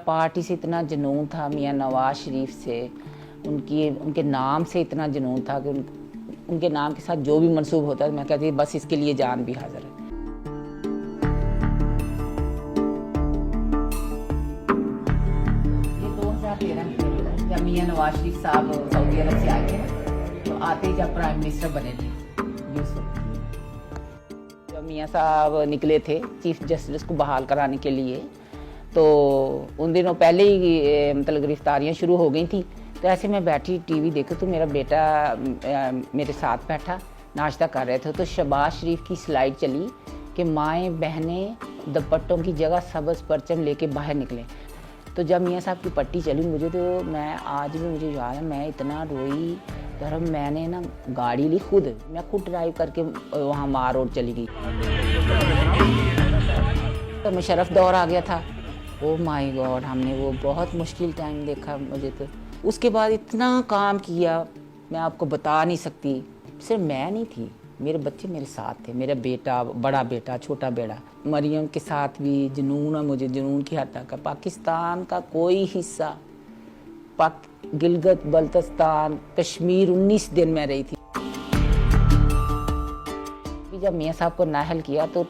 Party से इतना जुनून था, मियाँ नवाज शरीफ से, उनके नाम से इतना जुनून था कि उनके नाम के साथ जो भी मंसूब होता है मैं कहती बस इसके लिए जान भी हाजिर है। ये 2013 में जब मियाँ नवाज शरीफ साहब सऊदी अरब से आए थे तो आते ही जब प्राइम मिनिस्टर बने थे यूसुफ, जब मियाँ साहब निकले थे चीफ जस्टिस को बहाल कराने के लिए, तो उन दिनों पहले ही मतलब गिरफ्तारियाँ शुरू हो गई थी। तो ऐसे मैं बैठी टीवी देखूँ तो मेरा बेटा मेरे साथ बैठा, नाश्ता कर रहे थे, तो शहबाज शरीफ की स्लाइड चली कि माएँ बहनें दुपट्टों की जगह सब्ज़ परचम लेके बाहर निकले। तो जब मियाँ साहब की पट्टी चली मुझे, तो मैं आज भी मुझे याद है, मैं इतना रोई यार। मैंने ना गाड़ी ली खुद, मैं खुद ड्राइव करके वहाँ मार रोड चली गई। तो मुशर्रफ दौर आ गया था। ओ माय गॉड, हमने वो बहुत मुश्किल टाइम देखा। मुझे तो उसके बाद इतना काम किया मैं आपको बता नहीं सकती। सिर्फ मैं नहीं थी, मेरे बच्चे मेरे साथ थे, मेरा बेटा, बड़ा बेटा, छोटा बेटा। मरियम के साथ भी जुनून है मुझे, जुनून की हद तक। पाकिस्तान का कोई हिस्सा, गिलगित बल्तिस्तान, कश्मीर 19 दिन में रही थी। जब मियाँ साहब को नाअहल किया तो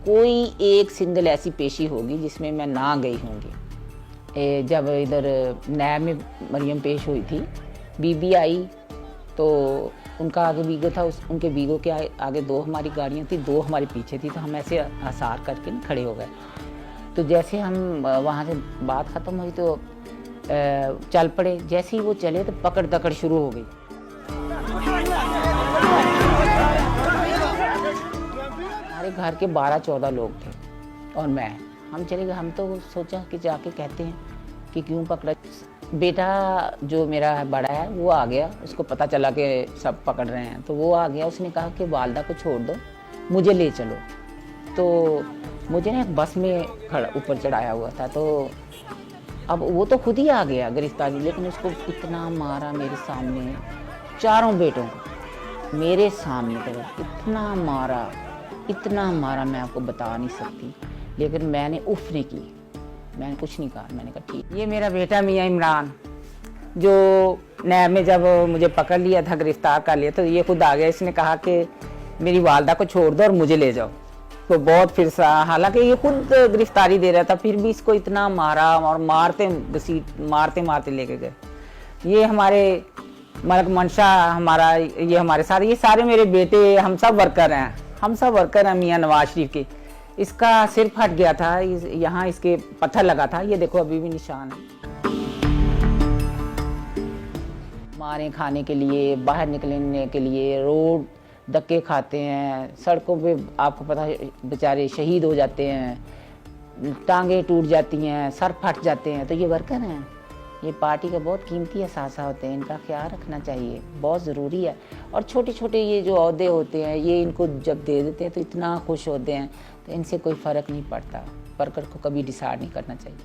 कोई एक सिंगल ऐसी पेशी होगी जिसमें मैं ना गई होंगी। जब इधर नैब में मरियम पेश हुई थी, बीबी आई तो उनका आगे वीगो था, उनके वीगो के आगे दो हमारी गाड़ियाँ थी, दो हमारे पीछे थी। तो हम ऐसे आसार करके खड़े हो गए। तो जैसे हम वहाँ से बात ख़त्म हुई तो चल पड़े। जैसे ही वो चले तो पकड़ दकड़ शुरू हो गई। हमारे घर के 12-14 लोग थे और हम चले गए। हम तो सोचा कि जाके कहते हैं कि क्यों पकड़ा। बेटा जो मेरा बड़ा है वो आ गया, उसको पता चला कि सब पकड़ रहे हैं, तो वो आ गया। उसने कहा कि वालदा को छोड़ दो, मुझे ले चलो। तो मुझे ना एक बस में ऊपर चढ़ाया हुआ था, तो अब वो तो खुद ही आ गया गिरफ्तारी, लेकिन उसको इतना मारा मेरे सामने, चारों बेटों को मेरे सामने, तो इतना मारा मैं आपको बता नहीं सकती। लेकिन मैंने उफ नहीं की, मैंने कुछ नहीं कहा। मैंने कहा ठीक। ये मेरा बेटा मियाँ इमरान, जो नैब में जब मुझे पकड़ लिया था, गिरफ्तार कर लिया, तो ये खुद आ गया। इसने कहा कि मेरी वालदा को छोड़ दो और मुझे ले जाओ। तो बहुत फिर हालांकि ये खुद गिरफ्तारी दे रहा था, फिर भी इसको इतना मारा और मारते लेके गए। ये हमारे मलक मंशा, हमारा ये हमारे साथ, ये सारे मेरे बेटे, हम सब वर्कर हैं मियाँ नवाज शरीफ के। इसका सिर फट गया था, यहाँ इसके पत्थर लगा था, ये देखो अभी भी निशान है। मारें खाने के लिए, बाहर निकलने के लिए रोड धक्के खाते हैं, सड़कों पे आपको पता है बेचारे शहीद हो जाते हैं, टांगे टूट जाती हैं, सर फट जाते हैं। तो ये वर्कर हैं, ये पार्टी का बहुत कीमती असासा होते हैं, इनका ख्याल रखना चाहिए, बहुत ज़रूरी है। और छोटे छोटे ये जो ओहदे होते हैं, ये इनको जब दे देते हैं तो इतना खुश होते हैं, तो इनसे कोई फ़र्क नहीं पड़ता। वर्कर को कभी डिसाइड नहीं करना चाहिए।